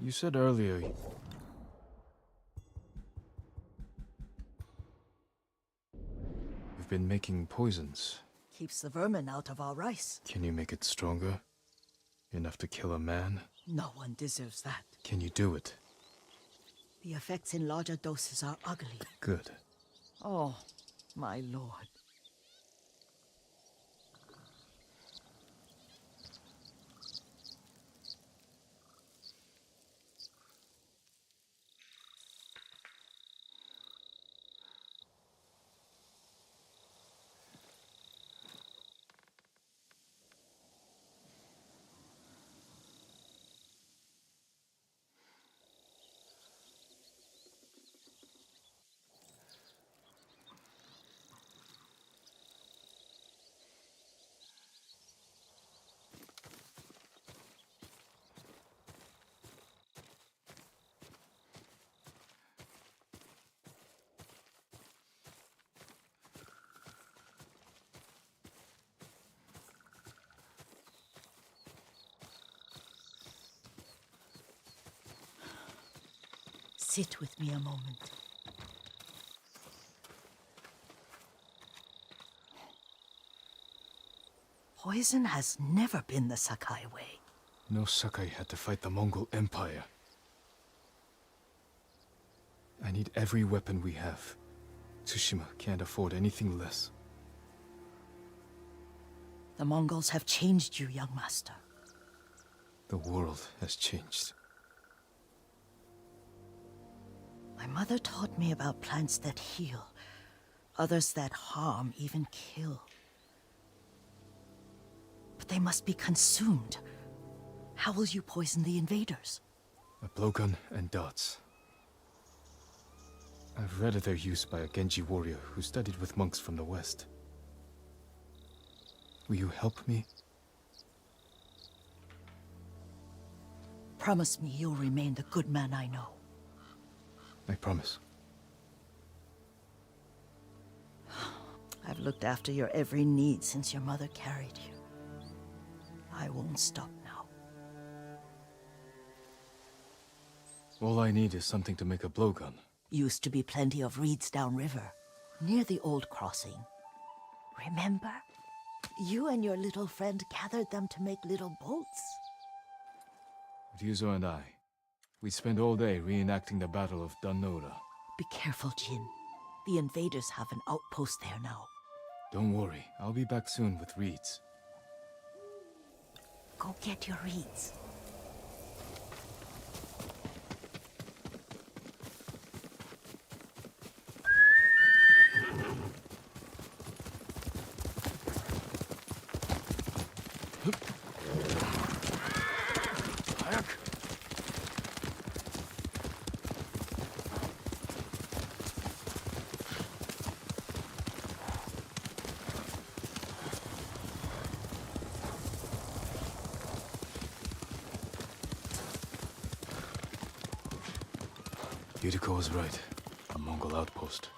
You said earlier... You've been making poisons. Keeps the vermin out of our rice. Can you make it stronger? Enough to kill a man? No one deserves that. Can you do it? The effects in larger doses are ugly. Good. Oh, my lord. Sit with me a moment. Poison has never been the Sakai way. No Sakai had to fight the Mongol Empire. I need every weapon we have. Tsushima can't afford anything less. The Mongols have changed you, young master. The world has changed. My mother taught me about plants that heal, others that harm, even kill. But they must be consumed. How will you poison the invaders? A blowgun and dots. I've read of their use by a Genji warrior who studied with monks from the west. Will you help me? Promise me you'll remain the good man I know. I promise. I've looked after your every need since your mother carried you. I won't stop now. All I need is something to make a blowgun. Used to be plenty of reeds downriver, near the old crossing. Remember? You and your little friend gathered them to make little boats. Ryuzo and I, we spent all day reenacting the Battle of Danora. Be careful, Jin. The invaders have an outpost there now. Don't worry, I'll be back soon with reeds. Go get your reeds. Yuriko was right. A Mongol outpost.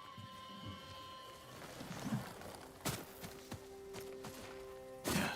Yeah.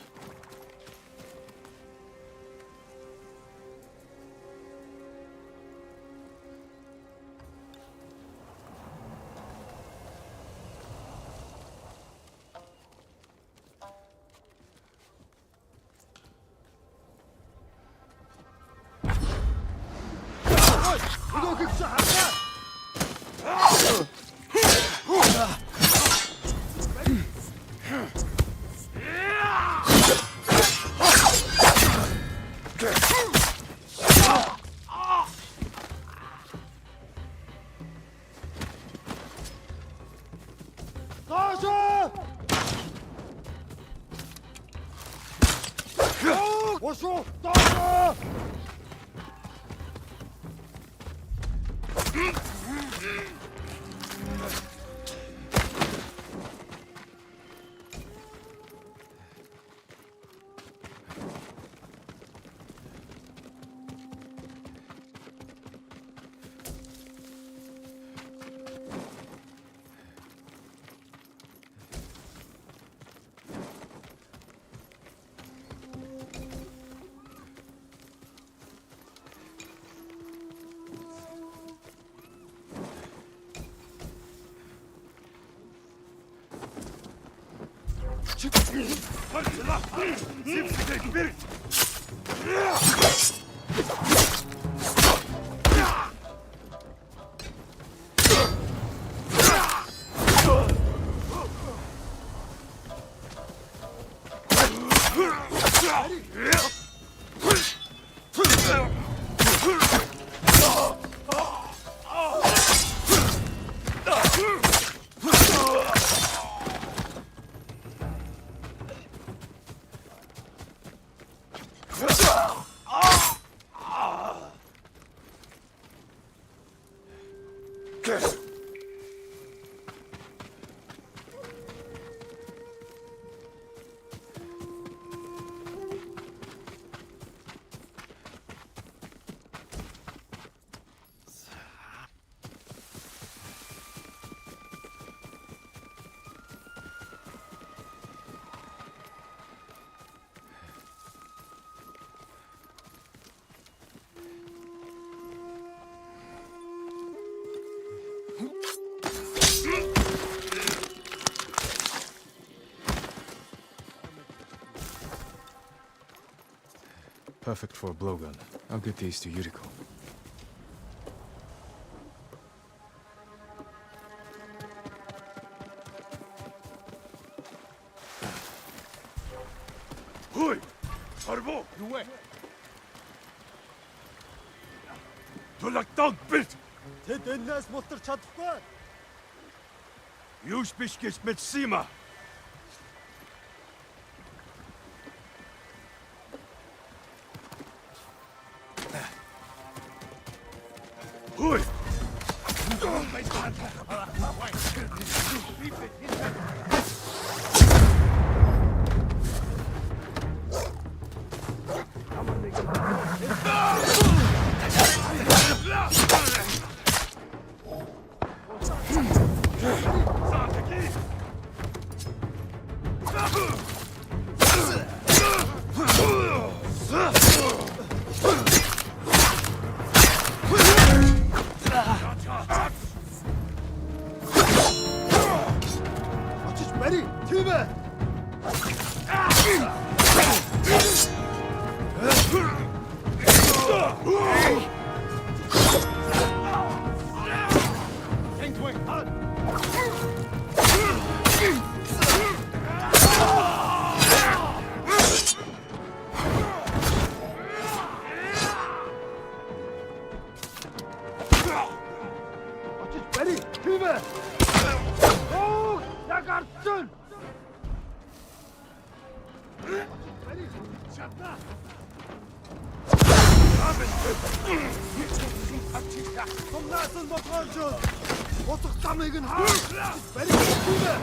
Perfect for a blowgun. I'll get these to Yuriko. Hui! Arbo! 누구야? Дулагдаад бэлт! Тэд энэс мултар чадахгүй. Юуш биш гэж мэдсэн юм аа. Hui! Очиж барь. Тийм ээ. Очиж барь. Тийм ээ. Оо, яг ардсан. Томнаас нь болгоож утга замыг нь хаа. Барь. Тийм ээ.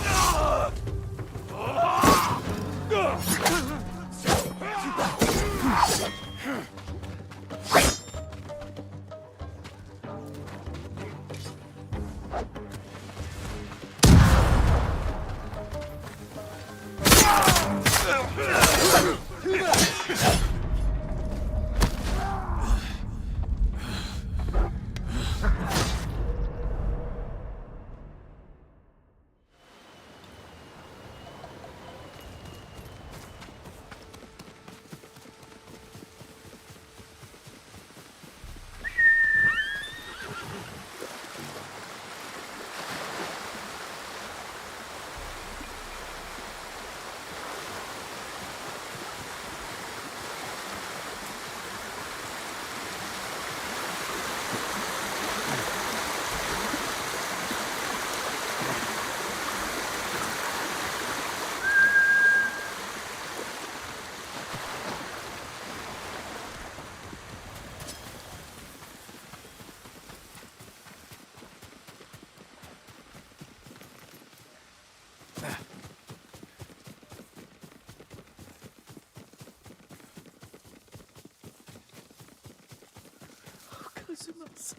Christmas.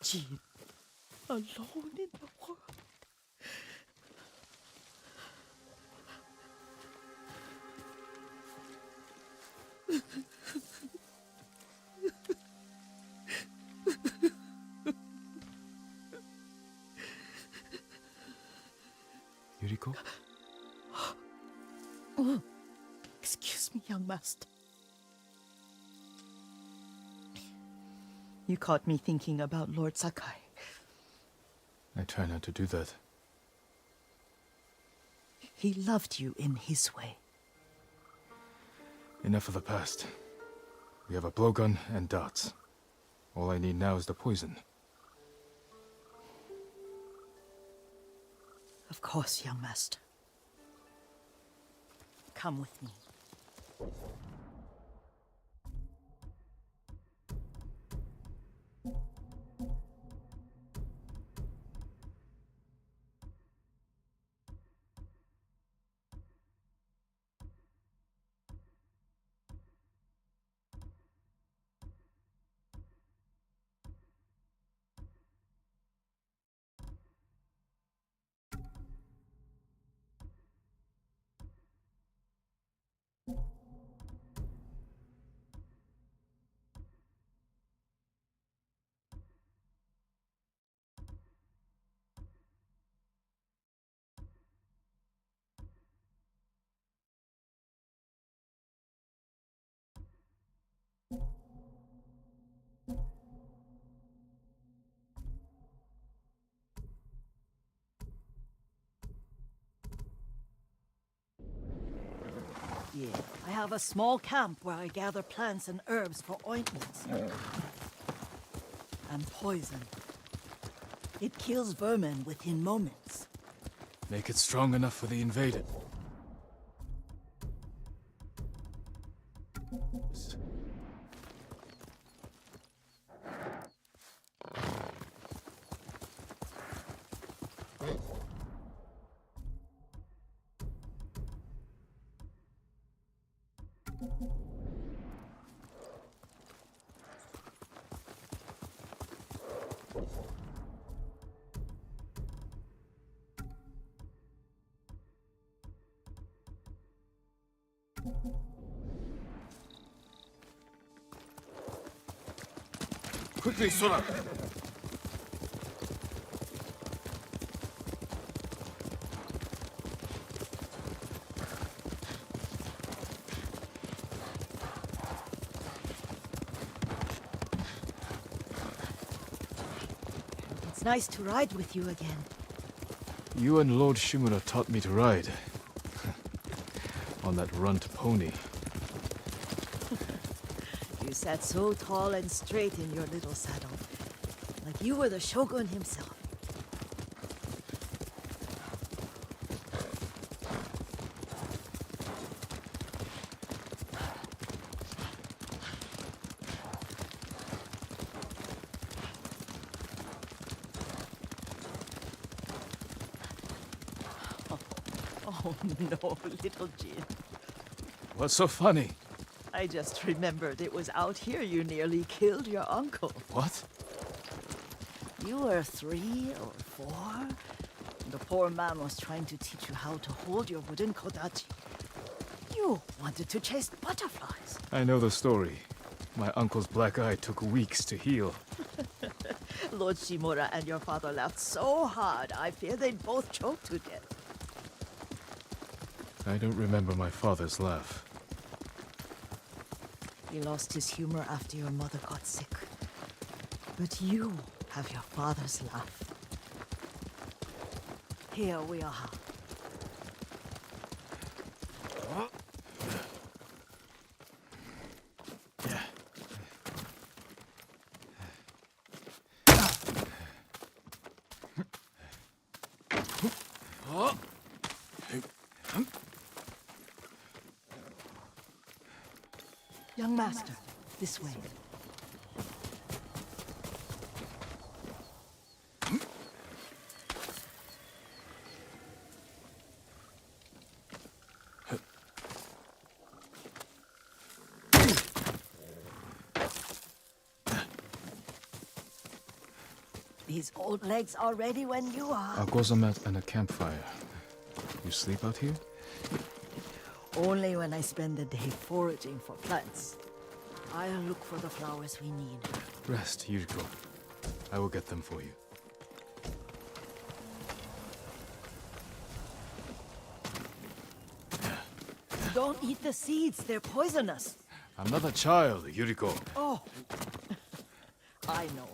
Jean, alone in the world. Yuriko? master. You caught me thinking about Lord Sakai. I try not to do that. He loved you in his way. Enough of the past. We have a blowgun and darts. All I need now is the poison. Of course, young master. Come with me. Yeah, I have a small camp where I gather plants and herbs for ointments. And poison. It kills vermin within moments. Make it strong enough for the invaded. Quickly, Sora! It's nice to ride with you again. You and Lord Shimura taught me to ride. On that runt pony. You sat so tall and straight in your little saddle. Like you were the Shogun himself. Oh no, little Jin. What's so funny? I just remembered it was out here you nearly killed your uncle. What? You were 3 or 4. The poor man was trying to teach you how to hold your wooden kodachi. You wanted to chase butterflies. I know the story. My uncle's black eye took weeks to heal. Lord Shimura and your father laughed so hard, I fear they'd both choke to death. I don't remember my father's laugh. He lost his humor after your mother got sick. But you have your father's laugh. Here we are. Young master, this way. These old legs are ready when you are. A gozamat and a campfire. You sleep out here? Only when I spend the day foraging for plants. I'll look for the flowers we need. Rest, Yuriko. I will get them for you. Don't eat the seeds, they're poisonous. I'm not a child, Yuriko. Oh, I know.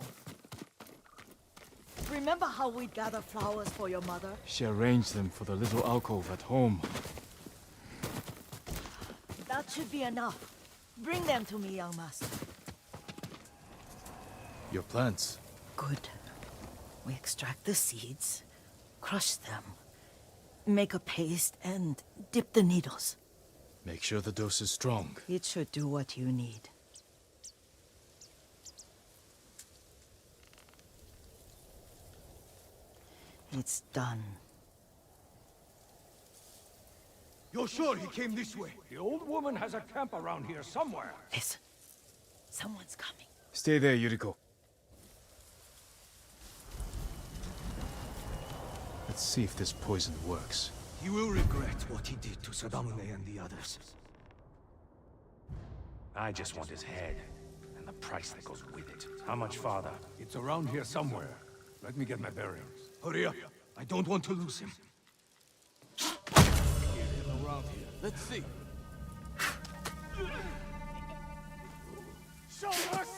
Remember how we'd gather flowers for your mother? She arranged them for the little alcove at home. That should be enough. Bring them to me, young master. Your plants. Good. We extract the seeds, crush them, make a paste, and dip the needles. Make sure the dose is strong. It should do what you need. It's done. You're sure he came this way? The old woman has a camp around here somewhere. Listen. Someone's coming. Stay there, Yuriko. Let's see if this poison works. He will regret what he did to Sadamune and the others. I just want his head, and the price that goes with it. How much farther? It's around here somewhere. Let me get my bearings. Hurry up. I don't want to lose him. Around here. Let's see. Show mercy!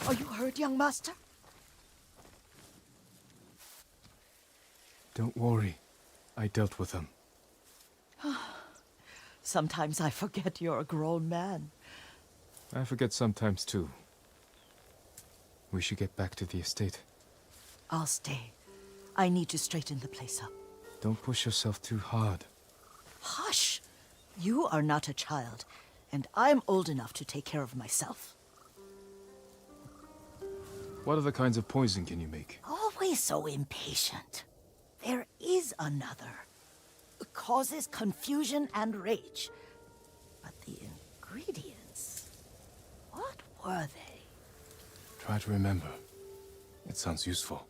Are you hurt, young master? Don't worry. I dealt with them. Sometimes I forget you're a grown man. I forget sometimes too. We should get back to the estate. I'll stay. I need to straighten the place up. Don't push yourself too hard. Hush! You are not a child, and I'm old enough to take care of myself. What other kinds of poison can you make? Always so impatient. There is another. It causes confusion and rage. But the ingredients... what were they? Try to remember. It sounds useful.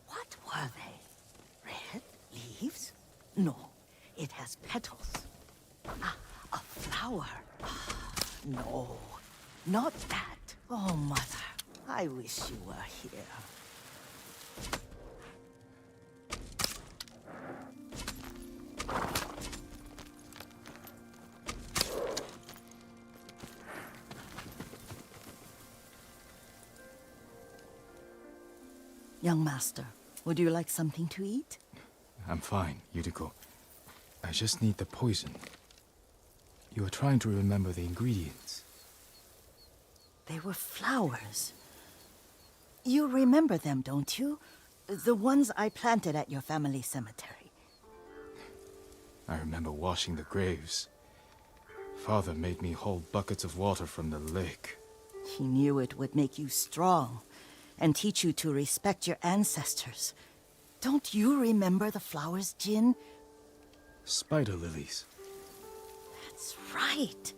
What were they? Red leaves? No, it has petals. Ah, a flower. Ah, no, not that. Oh, Mother, I wish you were here. Young master, would you like something to eat? I'm fine, Yuriko. I just need the poison. You are trying to remember the ingredients. They were flowers. You remember them, don't you? The ones I planted at your family cemetery. I remember washing the graves. Father made me hold buckets of water from the lake. He knew it would make you strong and teach you to respect your ancestors. Don't you remember the flowers, Jin? Spider lilies. That's right.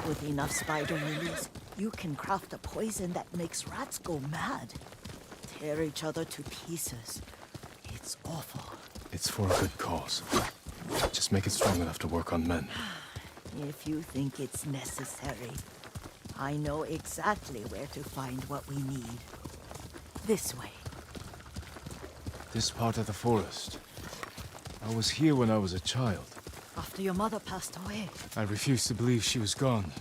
With enough spider lilies, you can craft a poison that makes rats go mad. Tear each other to pieces. It's awful. It's for a good cause. Just make it strong enough to work on men. If you think it's necessary, I know exactly where to find what we need. This way. This part of the forest. I was here when I was a child. After your mother passed away. I refused to believe she was gone.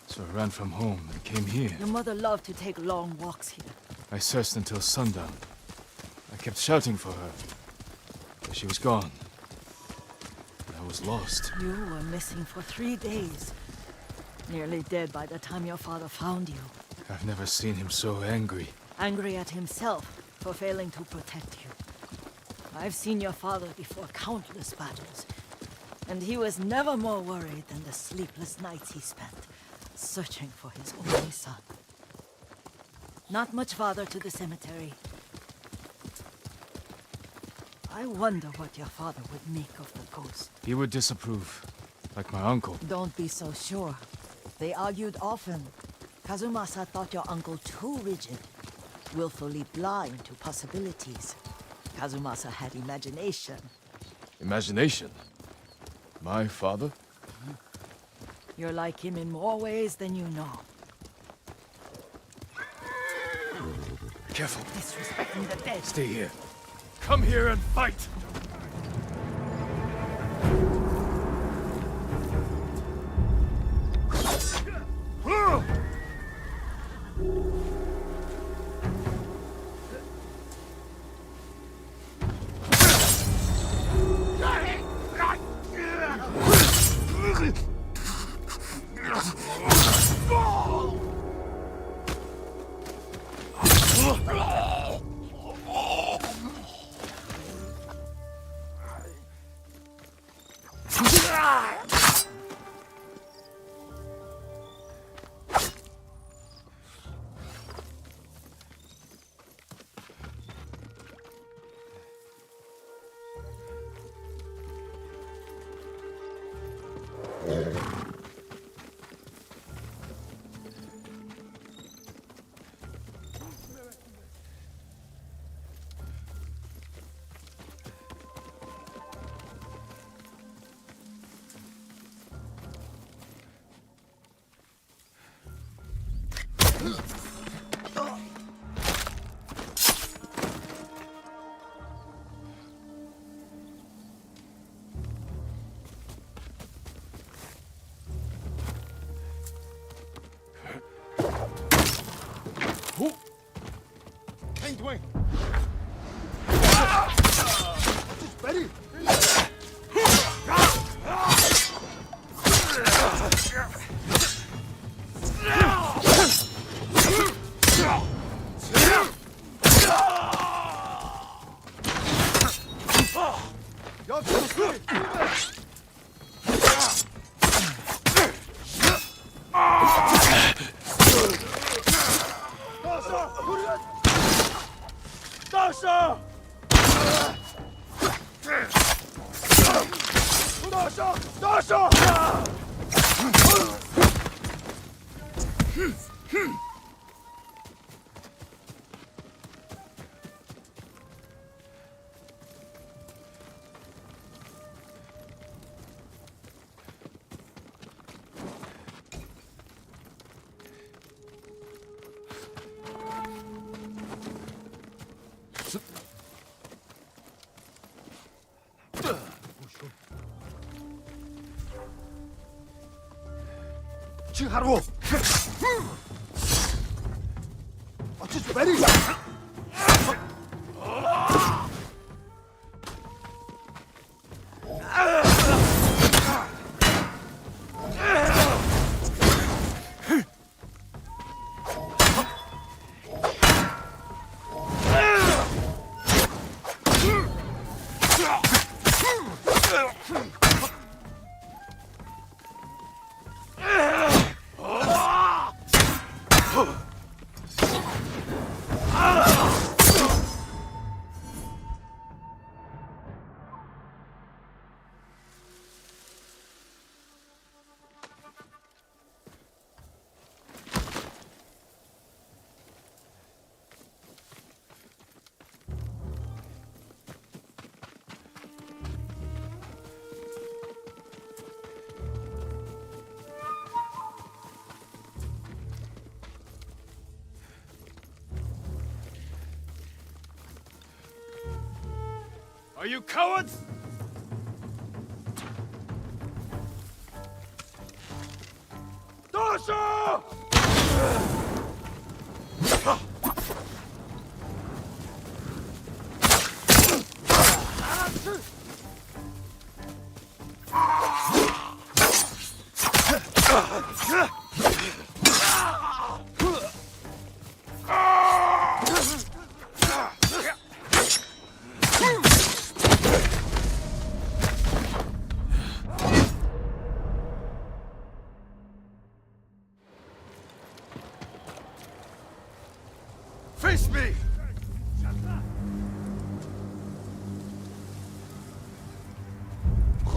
So I ran from home and came here. Your mother loved to take long walks here. I searched until sundown. I kept shouting for her. But she was gone. And I was lost. You were missing for 3 days. Nearly dead by the time your father found you. I've never seen him so angry. Angry at himself for failing to protect you. I've seen your father before countless battles, and he was never more worried than the sleepless nights he spent searching for his only son. Not much farther to the cemetery. I wonder what your father would make of the ghost. He would disapprove, like my uncle. Don't be so sure. They argued often. Kazumasa thought your uncle too rigid, willfully blind to possibilities. Kazumasa had imagination. Imagination? My father? You're like him in more ways than you know. Careful. Disrespecting the dead. Stay here. Come here and fight! Wing. Just ready. 하루. Just ready. Are you cowards? Dasha!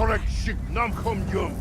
Korrekshik nam kom yum.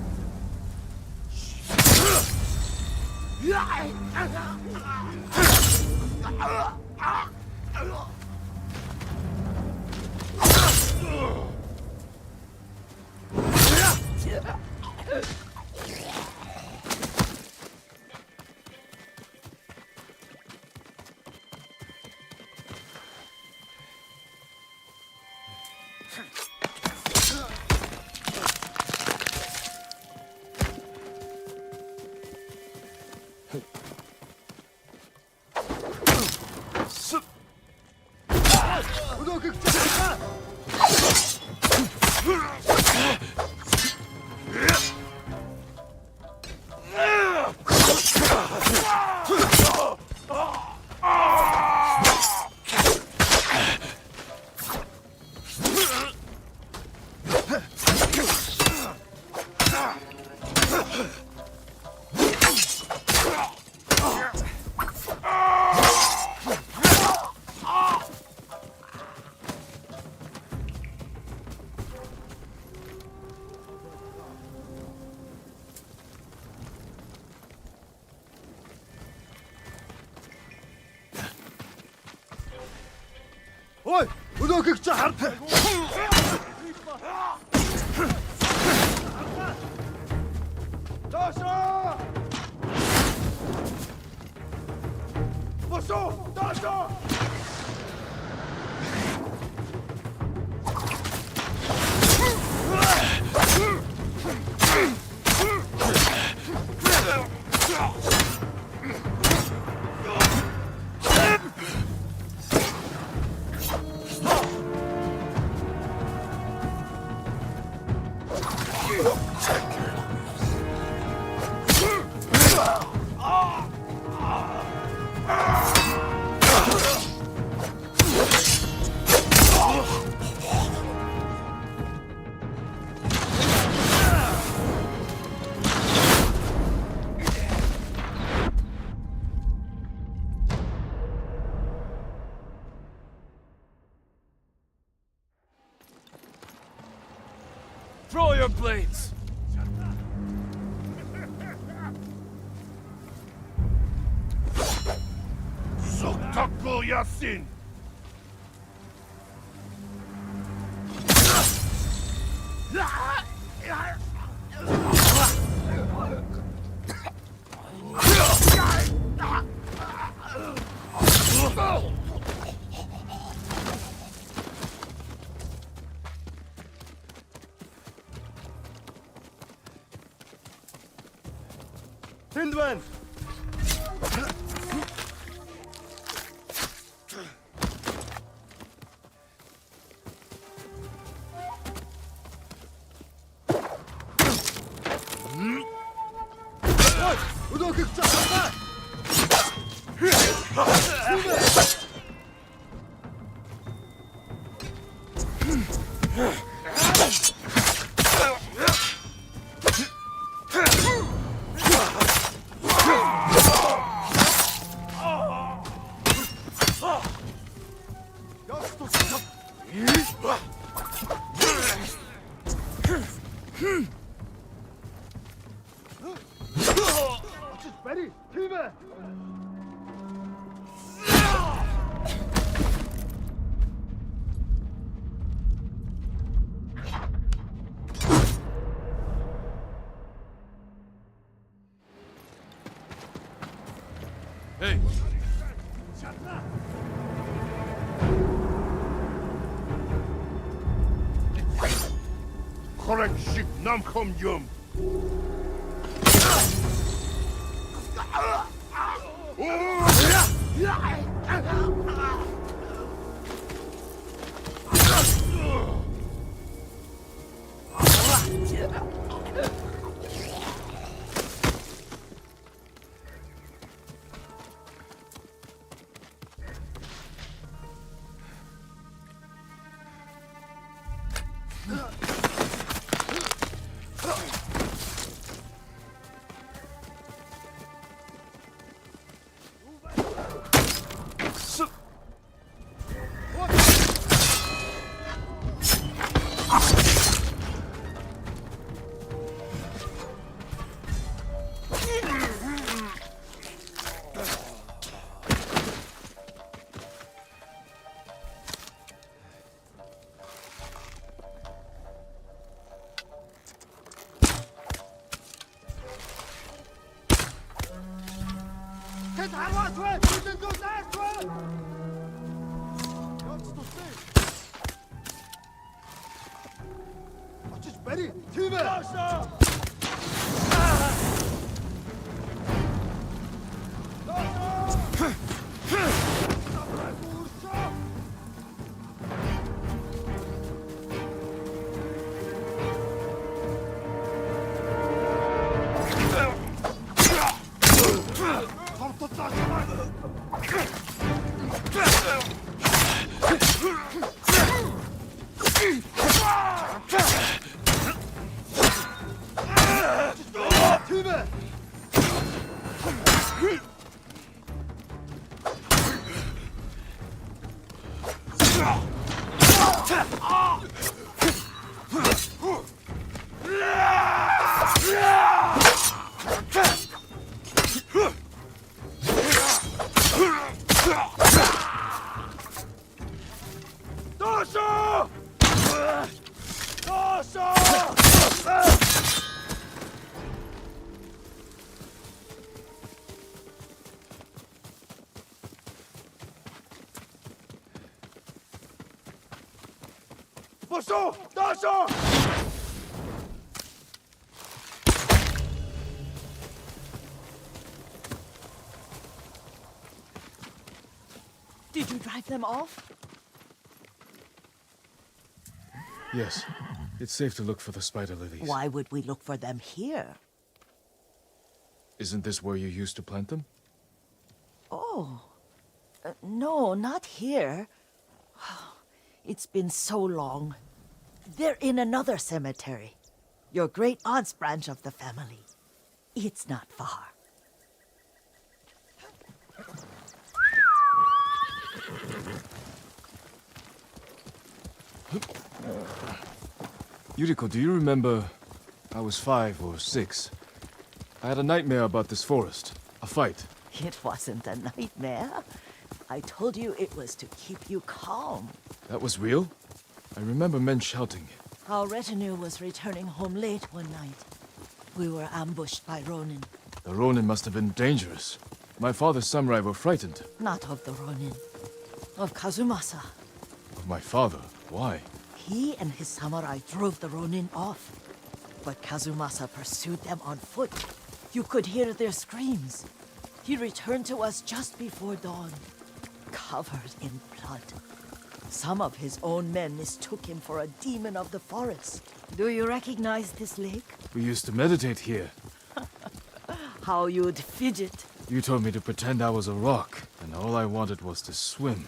Ой, өдөөгч хард. Даша! Босо, Даша! Throw your blades! Soktakul Yasin. Тэнд байна. Ой, өдөөгч хард. Бари, тийм ээ. Hey! Korrekshik nam kom yum. Harłatłe! Idę do zerkły! Jak to ty? Açış beri! Tüme! Tüme! Poszło! Doszło! Did you drive them off? Yes. It's safe to look for the spider lilies. Why would we look for them here? Isn't this where you used to plant them? Oh. No, not here. It's been so long. They're in another cemetery. Your great aunt's branch of the family. It's not far. Yuriko, do you remember? I was 5 or 6. I had a nightmare about this forest. A fight. It wasn't a nightmare. I told you it was to keep you calm. That was real? I remember men shouting. Our retinue was returning home late one night. We were ambushed by Ronin. The Ronin must have been dangerous. My father's samurai were frightened. Not of the Ronin. Of Kazumasa. Of my father? Why? He and his samurai drove the Ronin off. But Kazumasa pursued them on foot. You could hear their screams. He returned to us just before dawn, covered in blood. Some of his own men mistook him for a demon of the forest. Do you recognize this lake? We used to meditate here. How you'd fidget. You told me to pretend I was a rock, and all I wanted was to swim.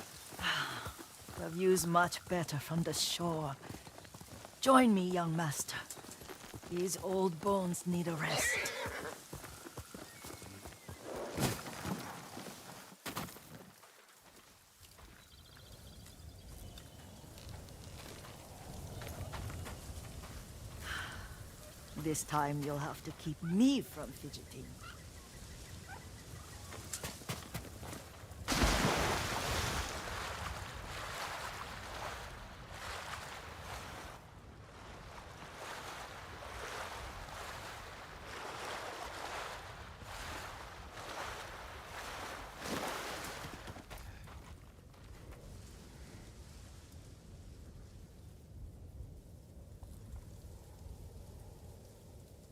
The view's much better from the shore. Join me, young master. These old bones need a rest. This time you'll have to keep me from fidgeting.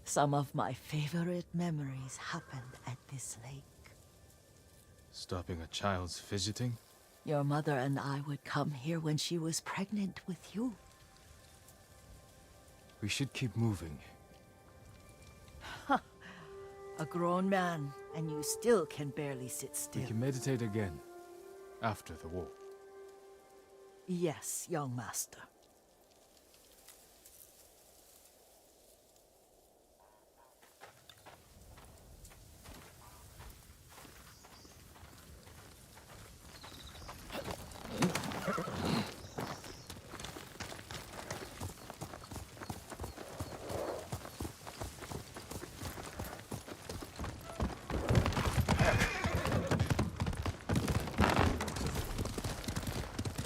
Some of my favorite memories happened at this lake. Stopping a child's fidgeting? Your mother and I would come here when she was pregnant with you. We should keep moving. A grown man, and you still can barely sit still. We can meditate again. After the war. Yes, young master.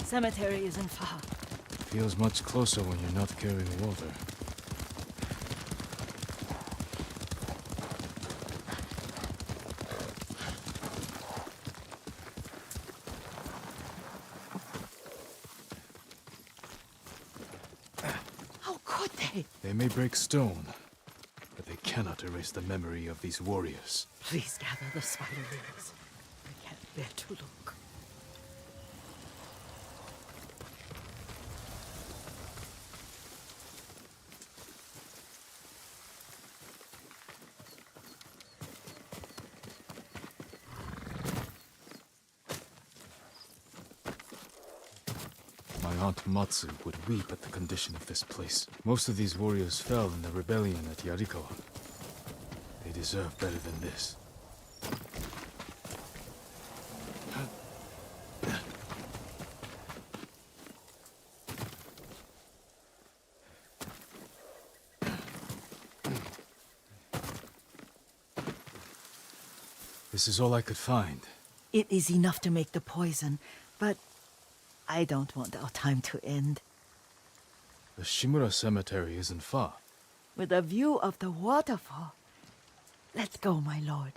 Cemetery isn't far. Feels much closer when you're not carrying water. say? They may break stone, but they cannot erase the memory of these warriors. Please gather the spider lilies. I can't bear to look. My aunt Matsu would weep at the condition of this place. Most of these warriors fell in the rebellion at Yarikawa. They deserve better than this. This is all I could find. It is enough to make the poison, but I don't want our time to end. The Shimura Cemetery isn't far. With a view of the waterfall. Let's go, my lord.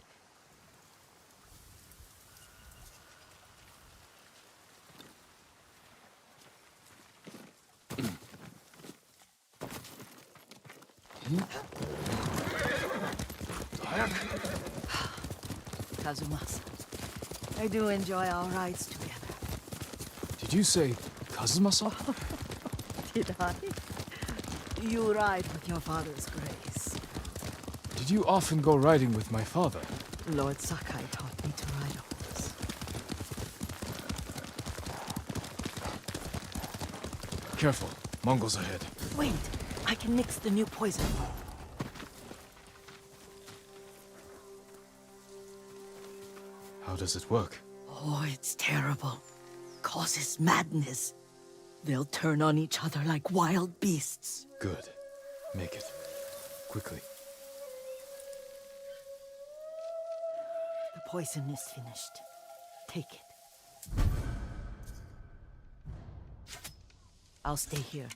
Kazumasa, I do enjoy our rides together. Did you say Kazuma-san? Did I? You ride with your father's grace. Did you often go riding with my father? Lord Sakai taught me to ride a horse. Careful, Mongols ahead. Wait, I can mix the new poison. How does it work? Oh, it's terrible. Causes madness. They'll turn on each other like wild beasts. Good. Make it. Quickly. The poison is finished. Take it. I'll stay here.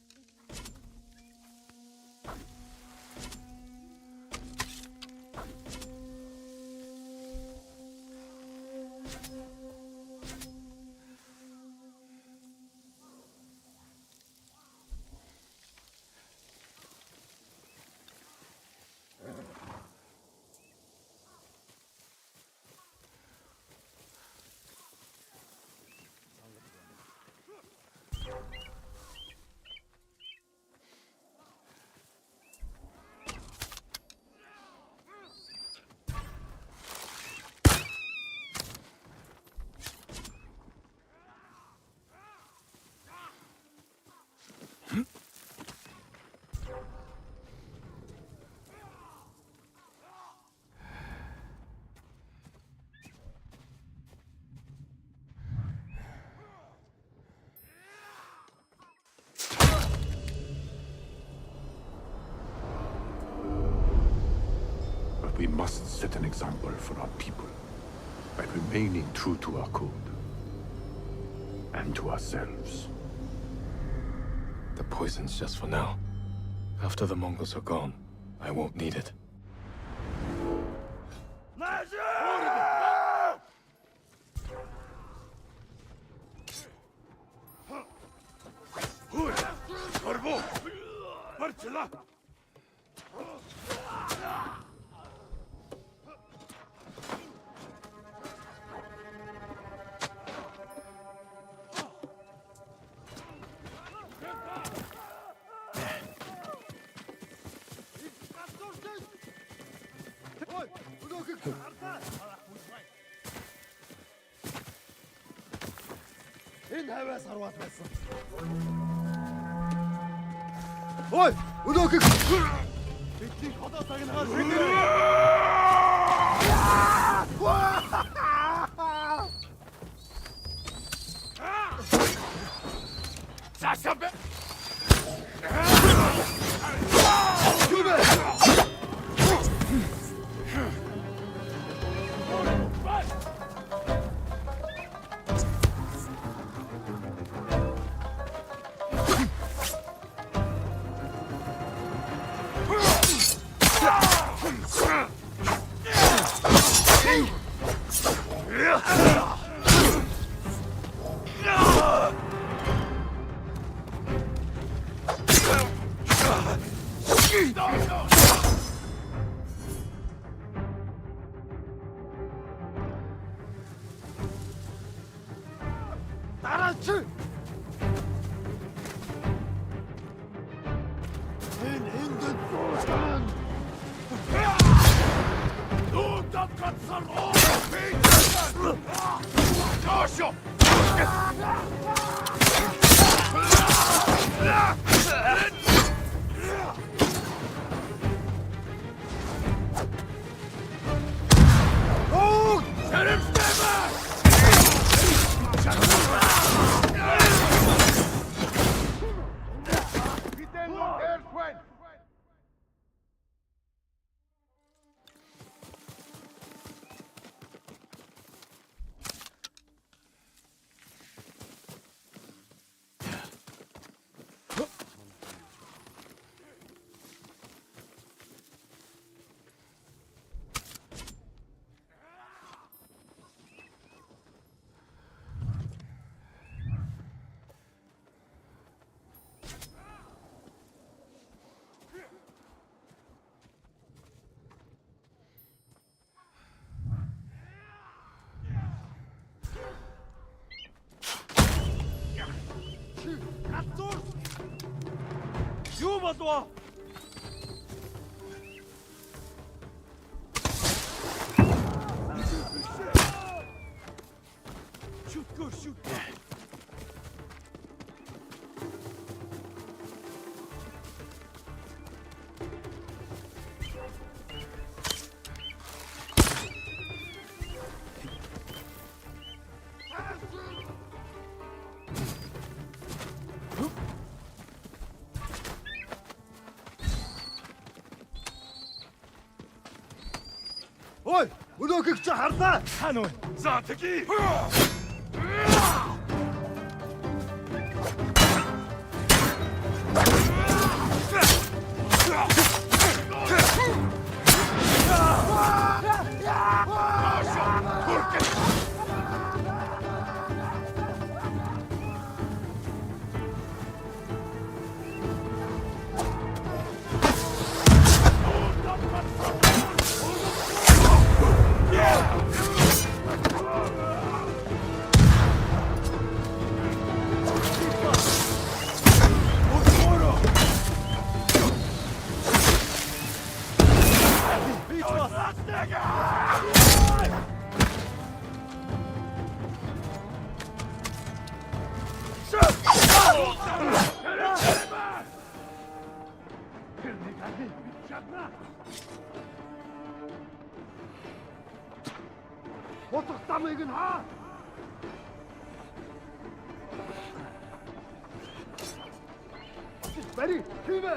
We must set an example for our people by remaining true to our code and to ourselves. The poison's just for now. After the Mongols are gone, I won't need it. Ой, өнөөхийг бидний хотоо сагнахаар шигээрэй. Сашабе! 따라치! 내 인간 소사는 너 똑같은 저쇼! Yuma doa! Shoot, go, shoot! Ой, өнөөхийг чи харлаа. Хану! За, таки! Утга замыг нь хаа. Бари, хийвэ.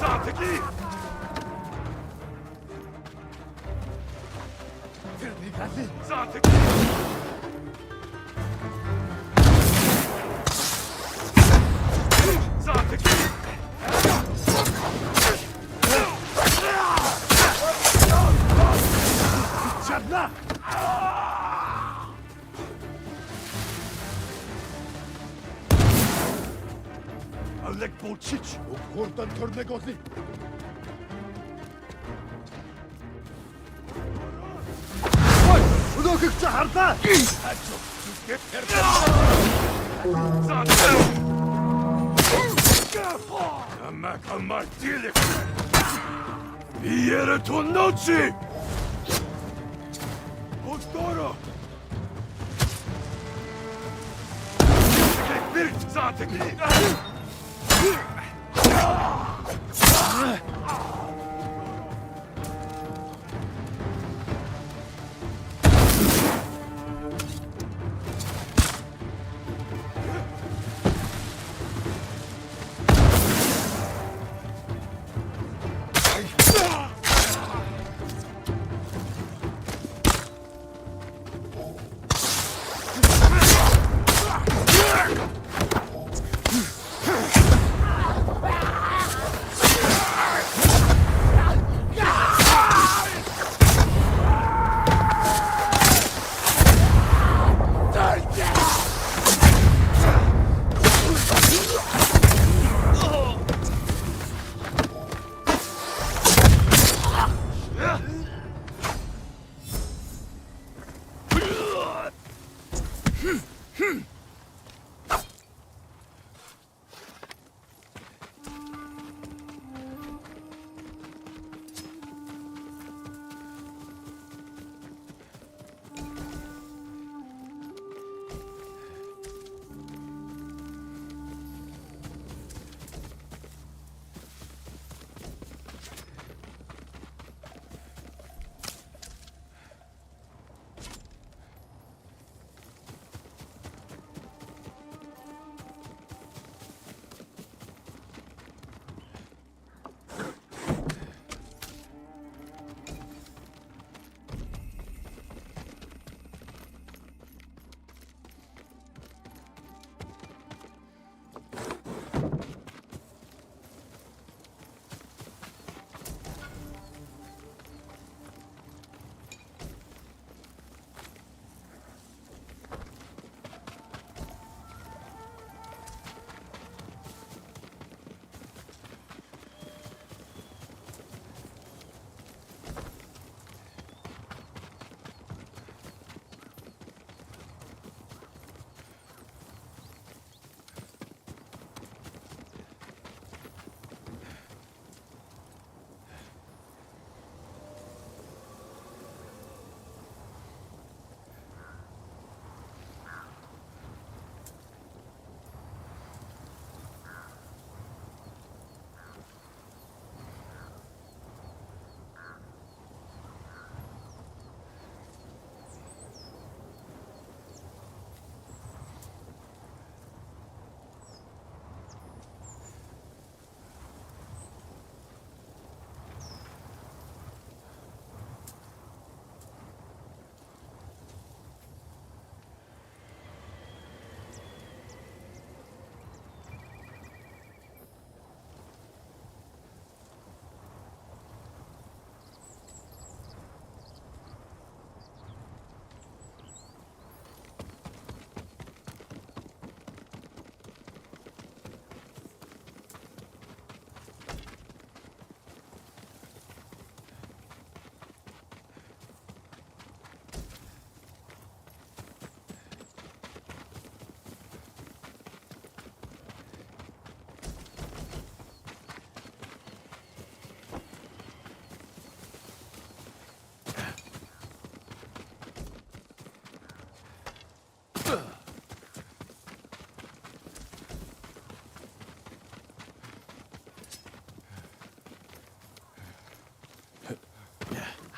Zateki! Zateki! Zateki! Çatla! Alek Bolčić! Kurtan törne gözlü. Oy! Bunu kıkça harta! Zateki! Kamar değilim! Bir yere tonnoci! Otoro! Bir Zateki!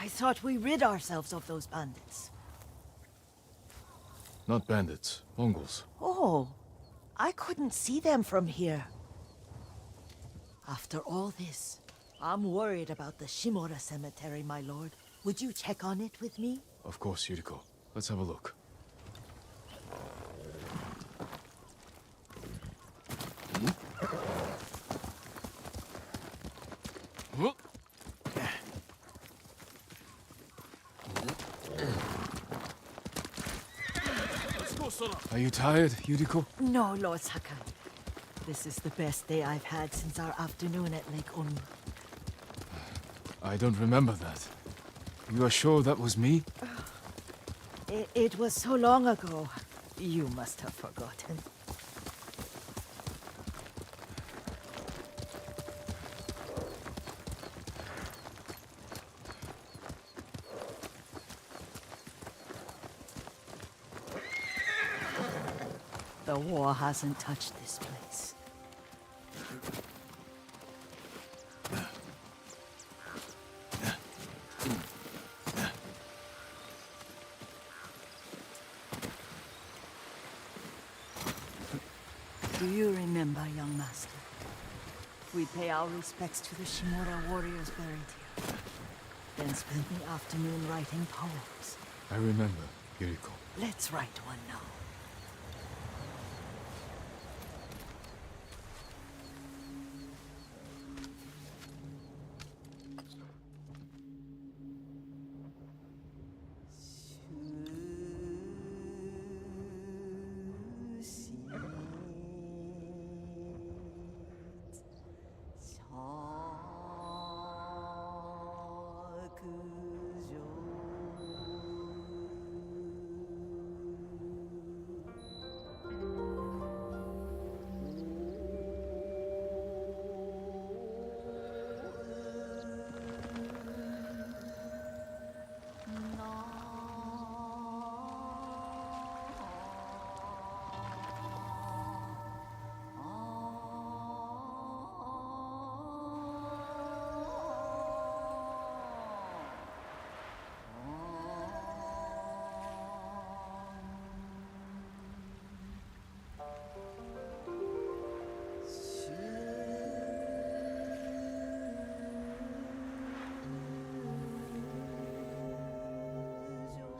I thought we rid ourselves of those bandits. Not bandits, Mongols. Oh, I couldn't see them from here. After all this, I'm worried about the Shimura cemetery, my lord. Would you check on it with me? Of course, Yuriko. Let's have a look. Are you tired, Yuriko? No, Lord Sakai. This is the best day I've had since our afternoon at Lake Onu. I don't remember that. You are sure that was me? It was so long ago. You must have forgotten. The war hasn't touched this place. Do you remember, young master? We pay our respects to the Shimura warriors buried here, then spend the afternoon writing poems. I remember, Yuriko. Let's write one now.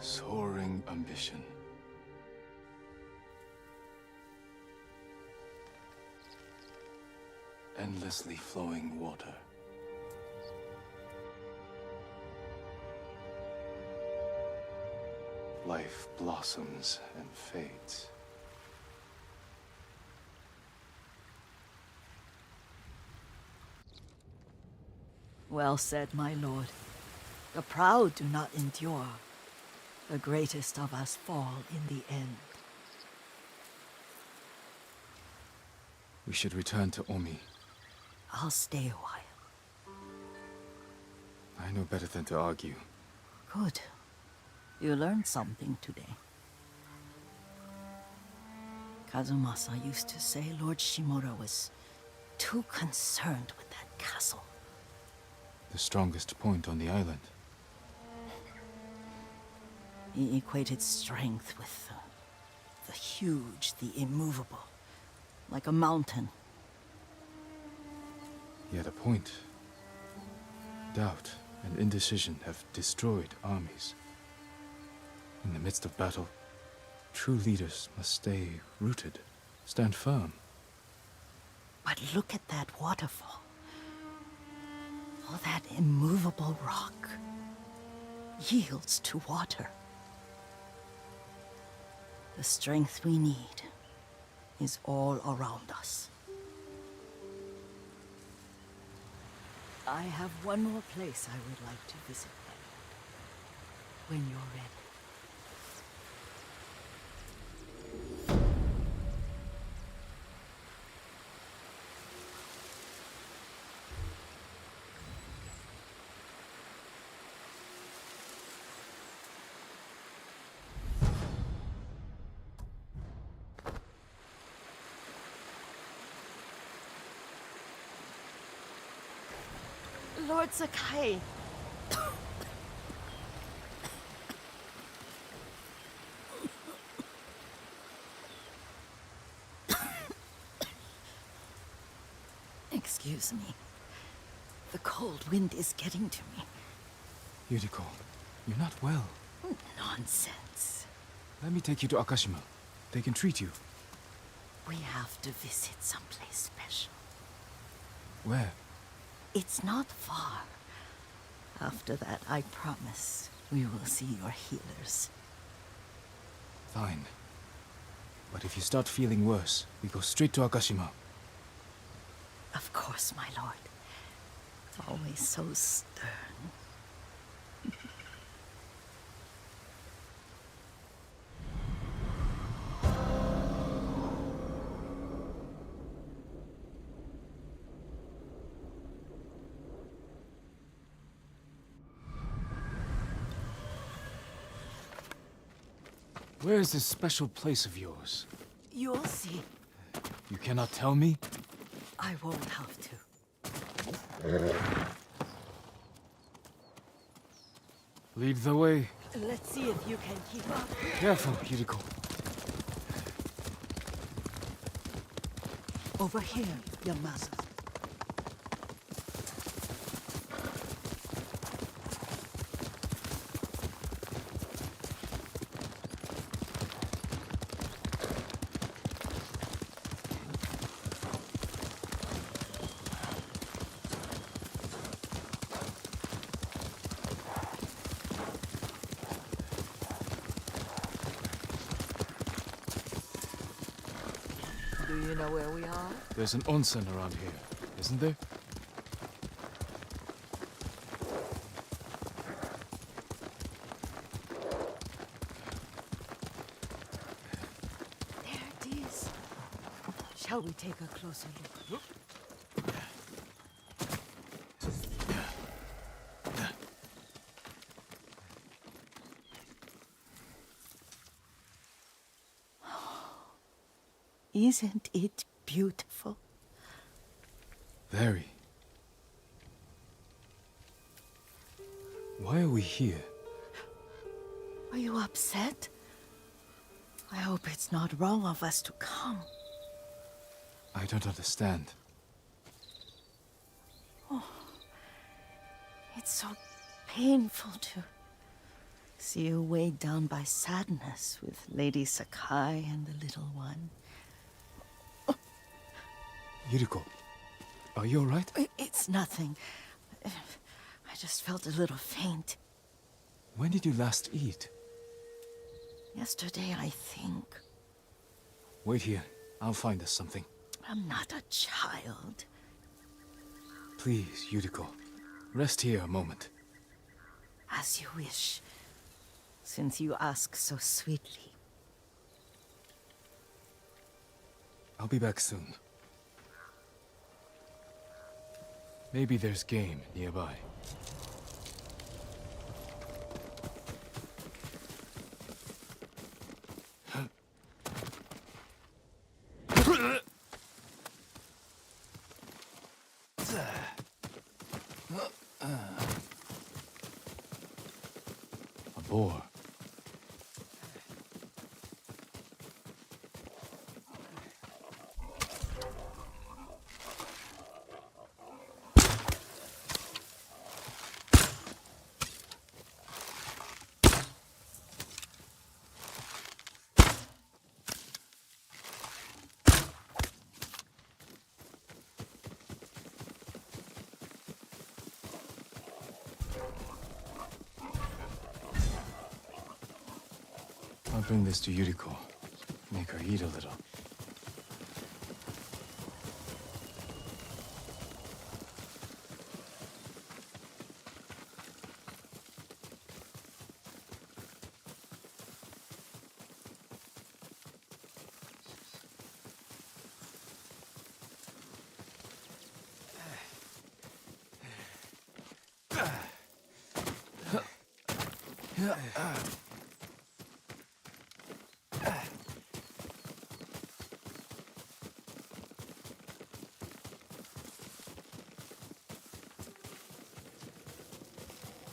Soaring ambition. Endlessly flowing water. Life blossoms and fades. Well said, my lord. The proud do not endure. The greatest of us fall in the end. We should return to Omi. I'll stay a while. I know better than to argue. Good. You learned something today. Kazumasa used to say Lord Shimura was too concerned with that castle. The strongest point on the island. He equated strength with the huge, the immovable, like a mountain. He had a point. Doubt and indecision have destroyed armies. In the midst of battle, true leaders must stay rooted, stand firm. But look at that waterfall. All that immovable rock yields to water. The strength we need is all around us. I have one more place I would like to visit when you're ready. Lord Sakai. Excuse me. The cold wind is getting to me. Yuriko, you're not well. Nonsense. Let me take you to Akashima. They can treat you. We have to visit someplace special. Where? It's not far. After that, I promise, we will see your healers. Fine. But if you start feeling worse, we go straight to Akashima. Of course, my lord. Always so stern. Where is this special place of yours? You'll see. You cannot tell me? I won't have to. Lead the way. Let's see if you can keep up. Careful, Yuriko. Over here, Yamasa. Do you know where we are? There's an onsen around here, isn't there? There it is. Shall we take a closer look? Isn't it beautiful? Very. Why are we here? Are you upset? I hope it's not wrong of us to come. I don't understand. It's so painful to see you weighed down by sadness with Lady Sakai and the little one. Yuriko, are you alright? It's nothing. I just felt a little faint. When did you last eat? Yesterday, I think. Wait here. I'll find us something. I'm not a child. Please, Yuriko. Rest here a moment. As you wish, since you ask so sweetly. I'll be back soon. Maybe there's game nearby. A boar. I'll bring this to Yuriko. Make her eat a little.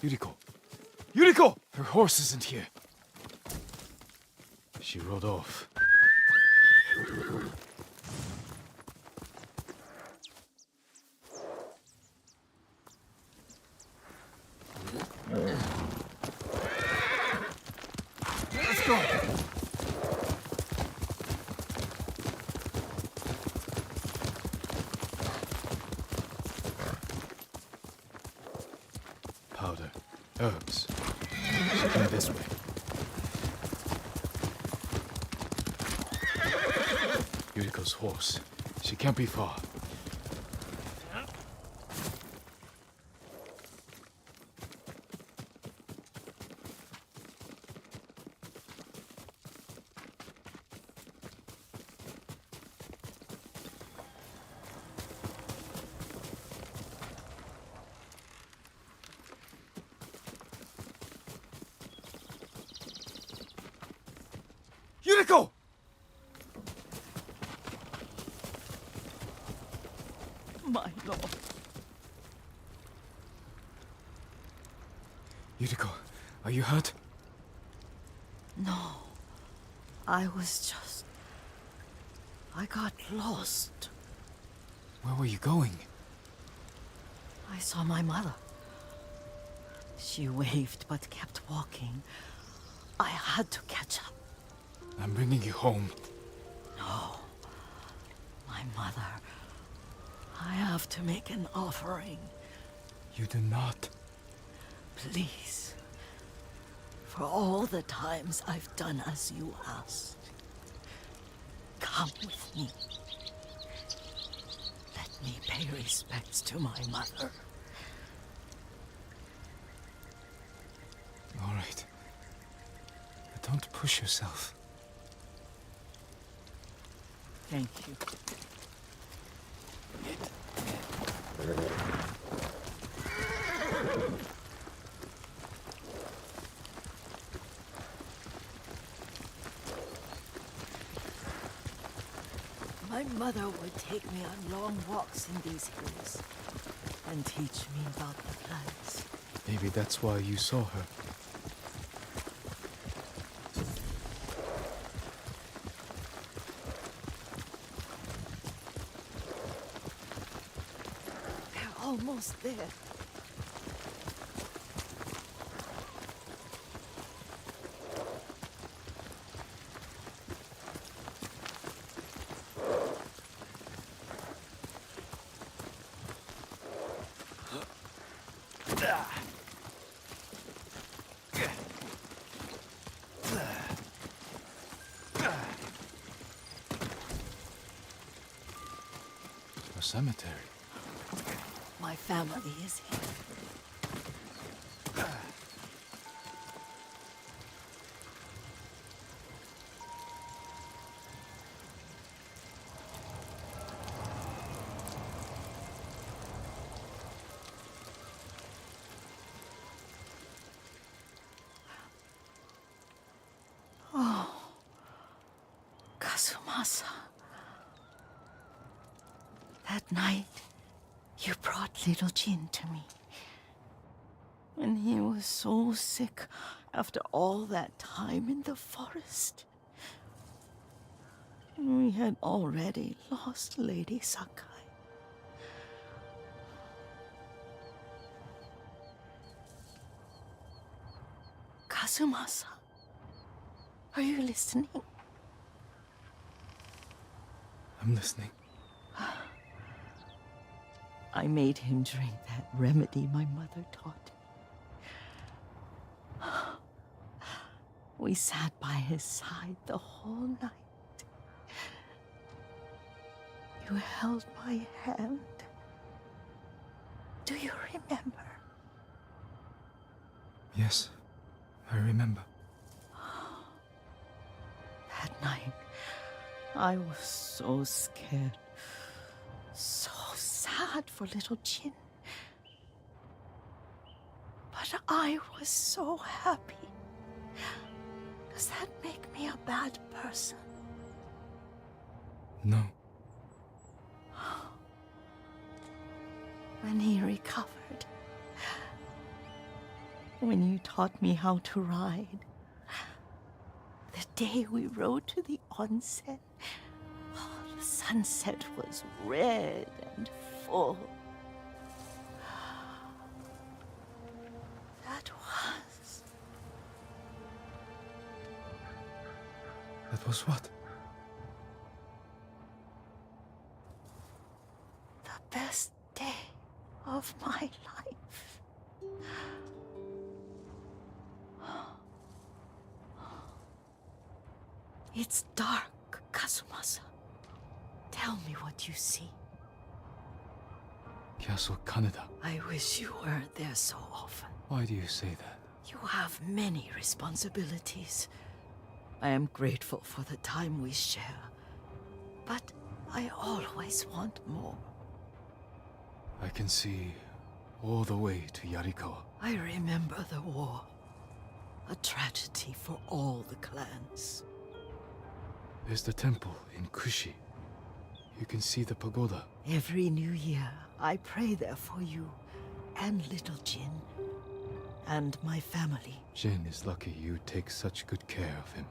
Yuriko! Yuriko! Her horse isn't here. She rode off. Powder, herbs. Should come this way. Yuriko's horse. She can't be far. Yuriko! My lord. Yuriko, are you hurt? No. I was just... I got lost. Where were you going? I saw my mother. She waved but kept walking. I had to catch up. I'm bringing you home. No. My mother. I have to make an offering. You do not. Please. For all the times I've done as you asked. Come with me. Let me pay respects to my mother. All right. But don't push yourself. Thank you. My mother would take me on long walks in these hills and teach me about the plants. Maybe that's why you saw her. They're almost there. A cemetery. My family is here. Kazumasa. That night, you brought little Jin to me. And he was so sick after all that time in the forest. We had already lost Lady Sakai. Kazumasa, are you listening? I'm listening. I made him drink that remedy my mother taught him. We sat by his side the whole night. You held my hand. Do you remember? Yes, I remember. That night, I was so scared. So sad for little Jin. But I was so happy. Does that make me a bad person? No. When he recovered, when you taught me how to ride, the day we rode to the onsen, the sunset was red and full. That was That was what? The best day of my life. It's dark, Kazumasa. Tell me what you see. Castle Kaneda. I wish you weren't there so often. Why do you say that? You have many responsibilities. I am grateful for the time we share, but I always want more. I can see all the way to Yarikawa. I remember the war. A tragedy for all the clans. There's the temple in Kushi. You can see the pagoda. Every new year, I pray there for you and little Jin and my family. Jin is lucky you take such good care of him.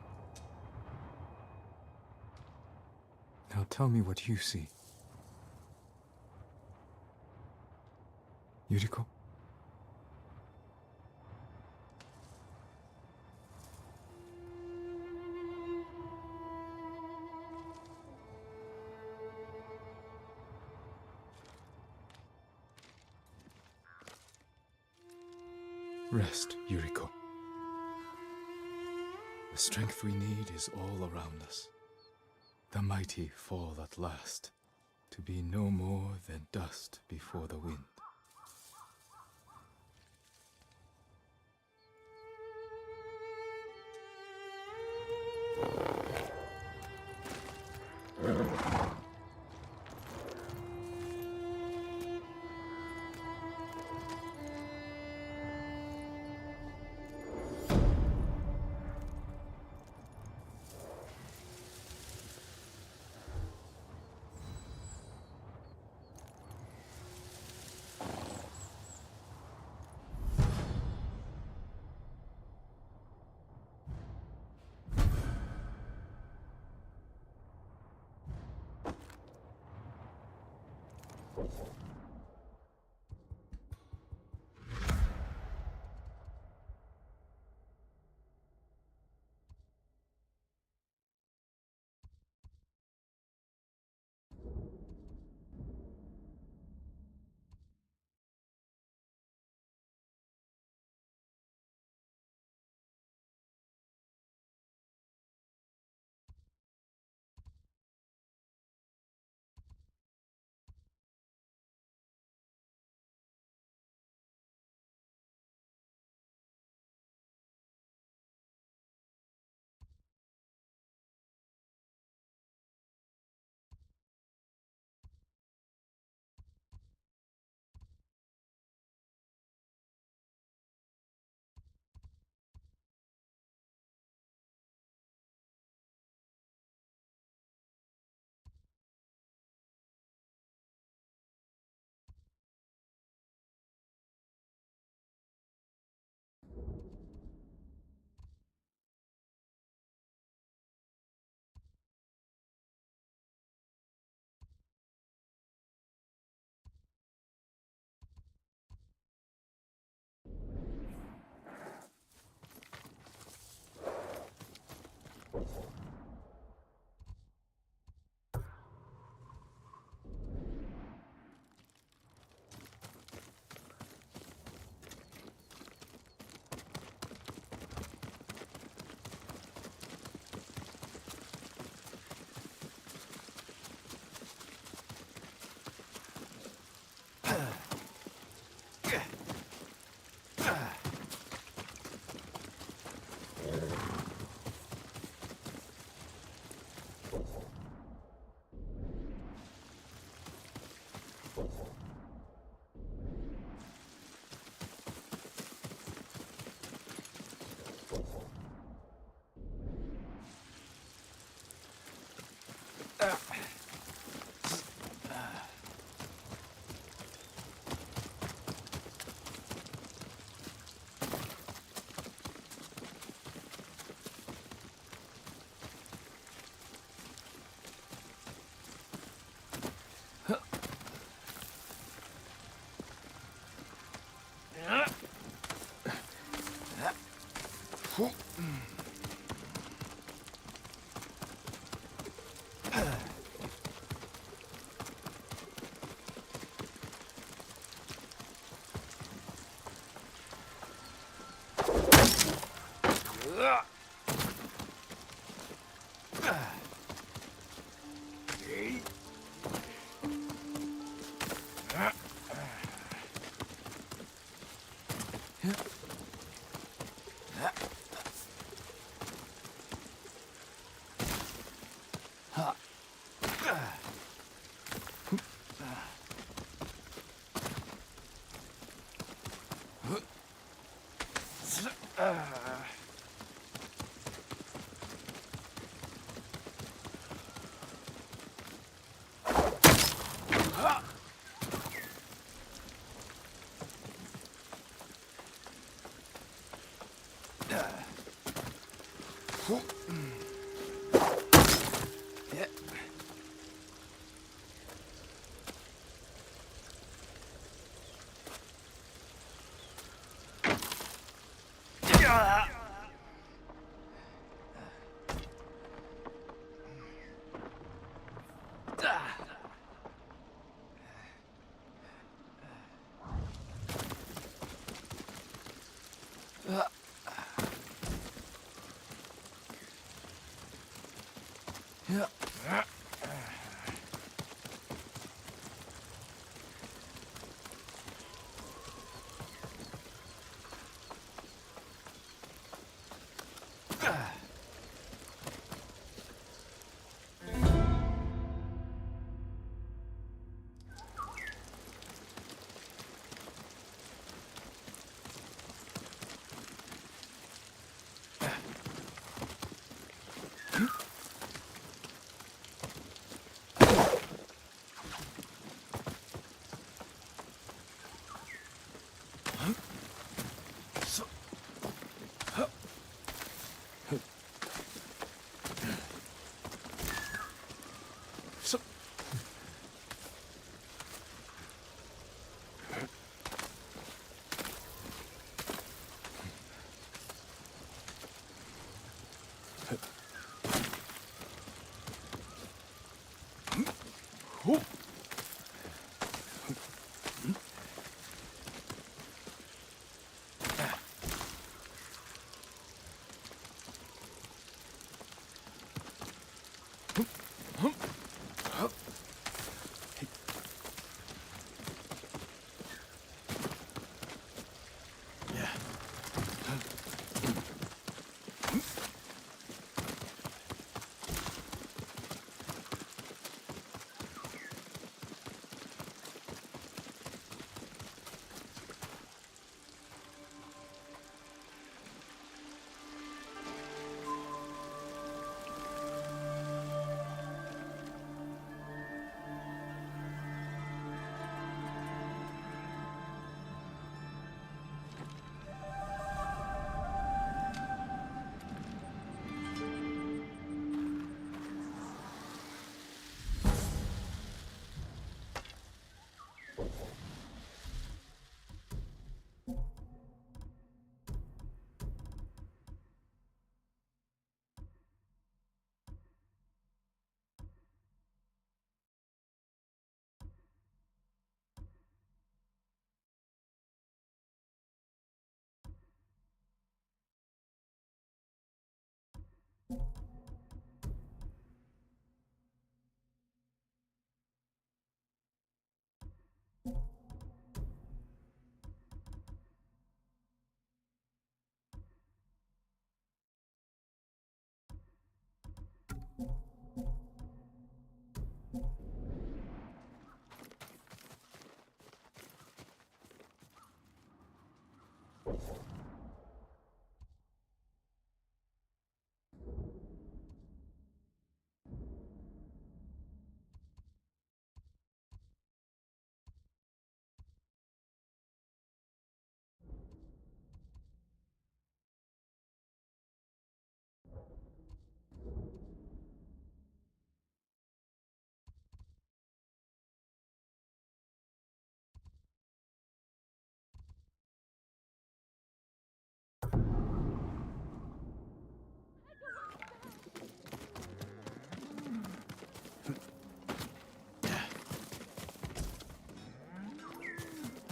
Now tell me what you see. Yuriko? Rest, Yuriko. The strength we need is all around us. The mighty fall at last, to be no more than dust before the wind.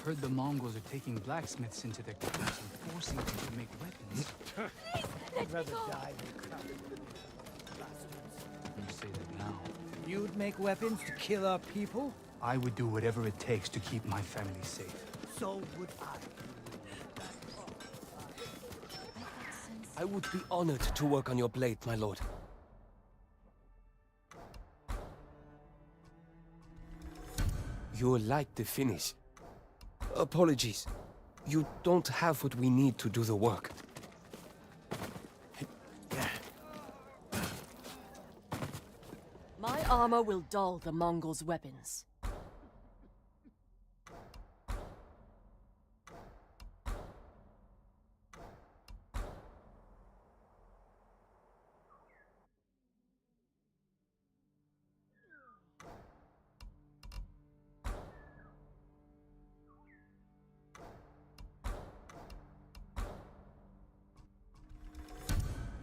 Heard the Mongols are taking blacksmiths into their camps and forcing them to make weapons. The I'd rather die than come. You say that now. You'd make weapons to kill our people? I would do whatever it takes to keep my family safe. So would I. I would be honored to work on your blade, my lord. You like the finish. Apologies. You don't have what we need to do the work. My armor will dull the Mongols' weapons.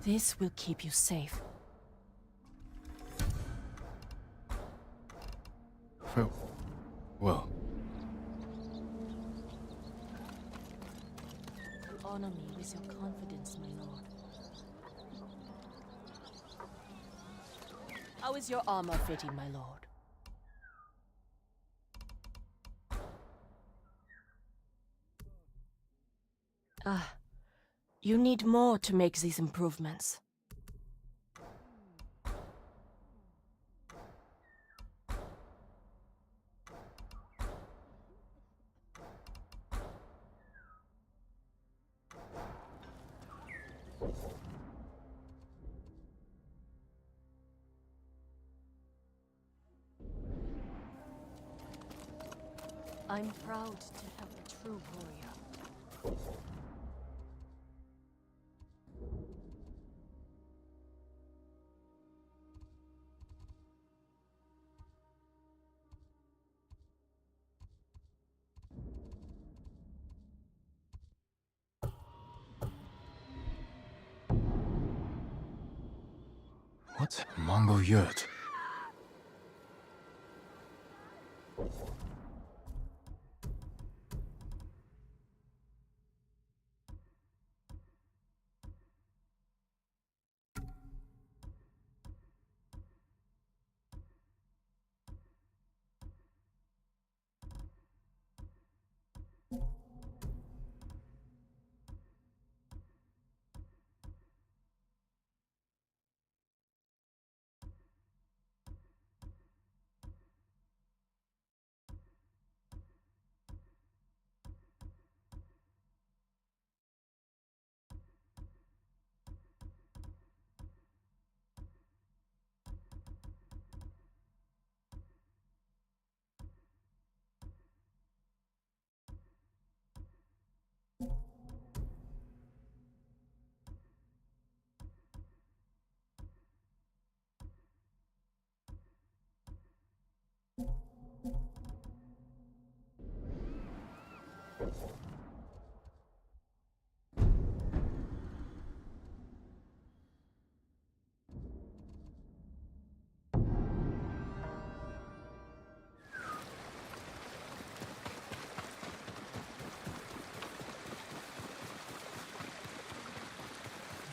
This will keep you safe. Well, You honor me with your confidence, my lord. How is your armor fitting, my lord? You need more to make these improvements. I'm proud to help a true warrior. what? Mongol yurt.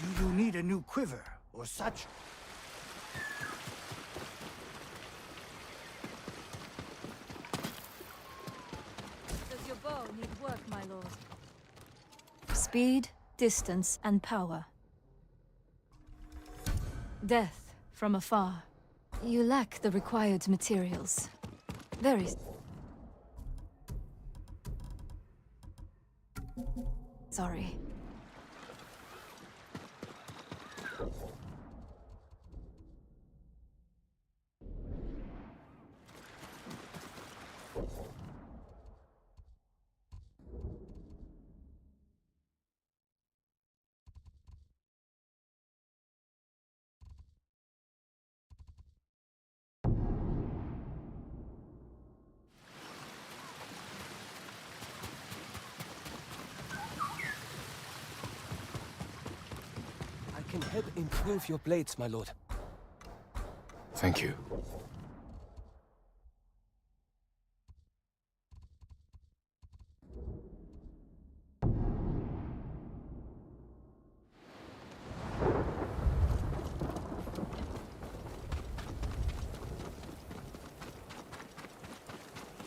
Do you need a new quiver or such? Does your bow need work, my lord? Speed, distance, and power. Death from afar. You lack the required materials. Very... sorry. I can help improve your blades, my lord. Thank you.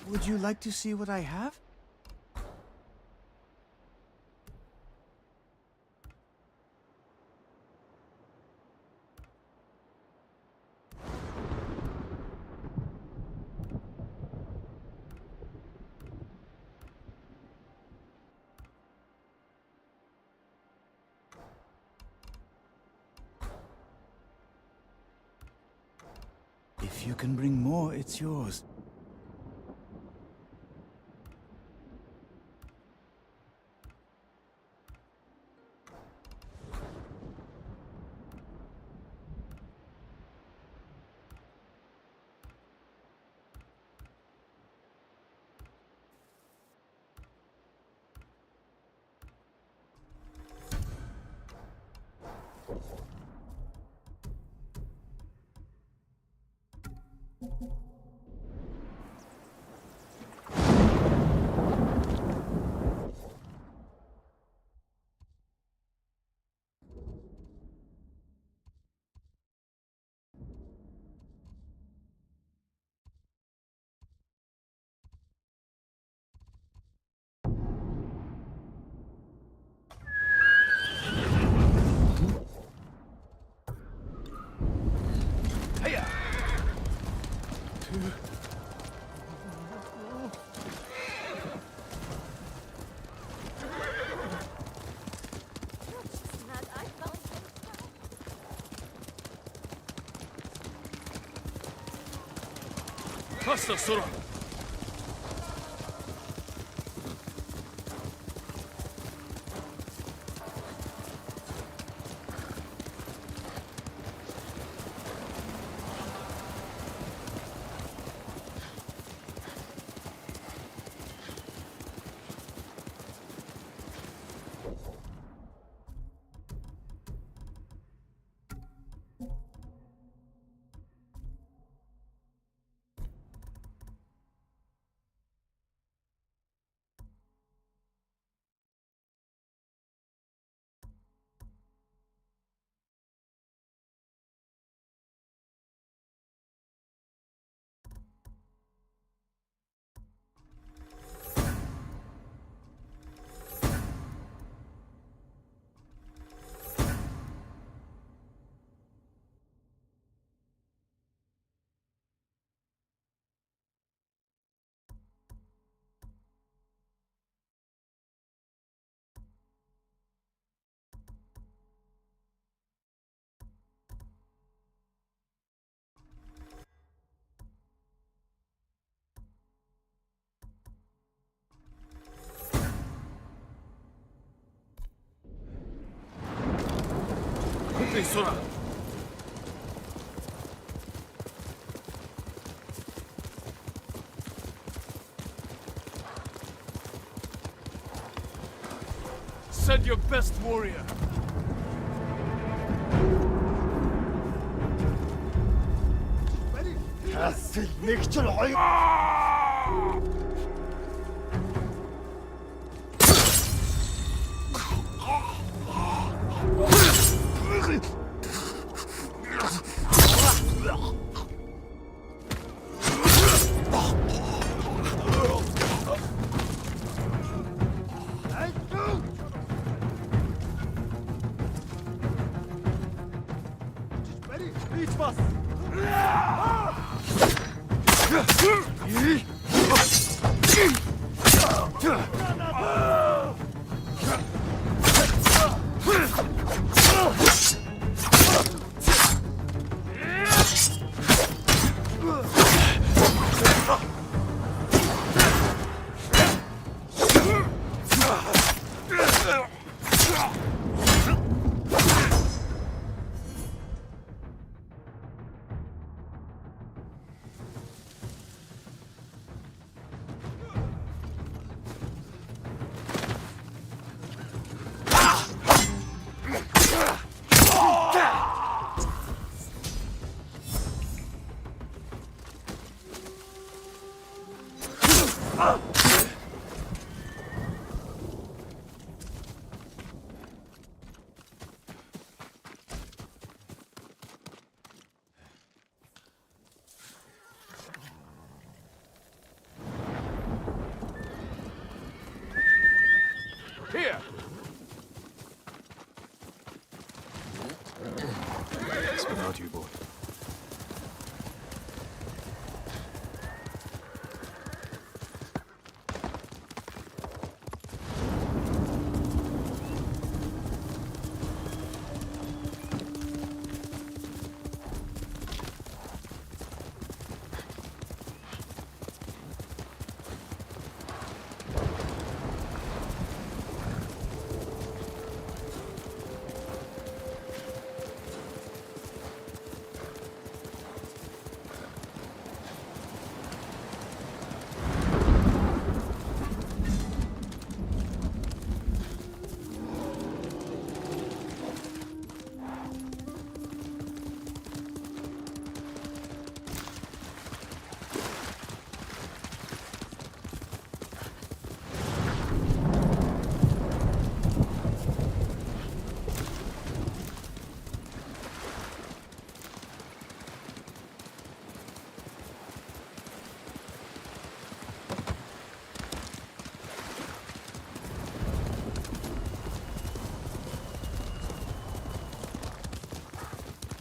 Would you like to see what I have? If you can bring more, it's yours. Hasta sonra. Sonra. Send your best warrior. Here! It's without you, boy.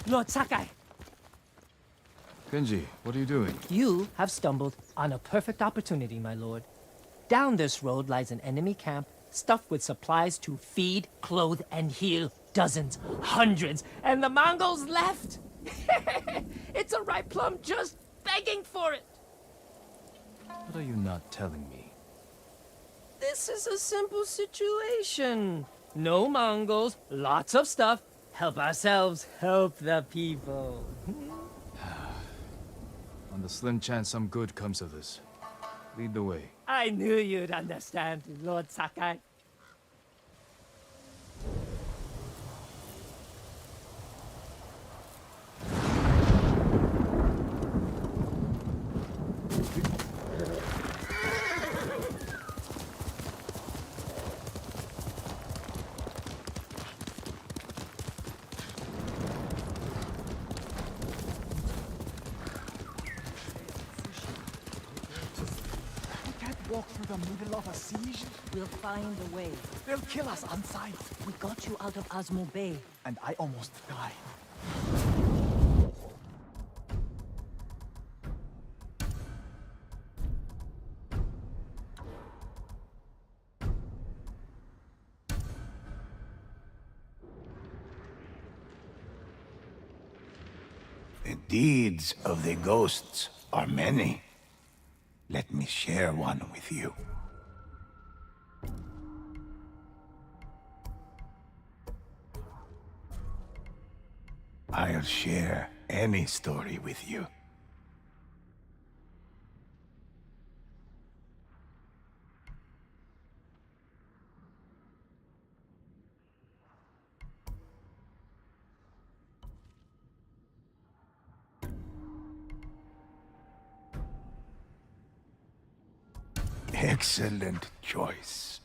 Lord Sakai, Kenji, what are you doing? you have stumbled on a perfect opportunity, my lord. Down this road lies an enemy camp stuffed with supplies to feed, clothe, and heal dozens, hundreds, and the Mongols left. It's a ripe plum just begging for it. What are you not telling me? This is a simple situation. No Mongols, lots of stuff. Help ourselves, help the people. On the slim chance some good comes of this, lead the way. I knew you'd understand, Lord Sakai. Walk through the middle of a siege? We'll find a way. They'll kill us on sight. We got you out of Osmo Bay. And I almost died. The deeds of the ghosts are many. Let me share one with you. I'll share any story with you. Excellent choice.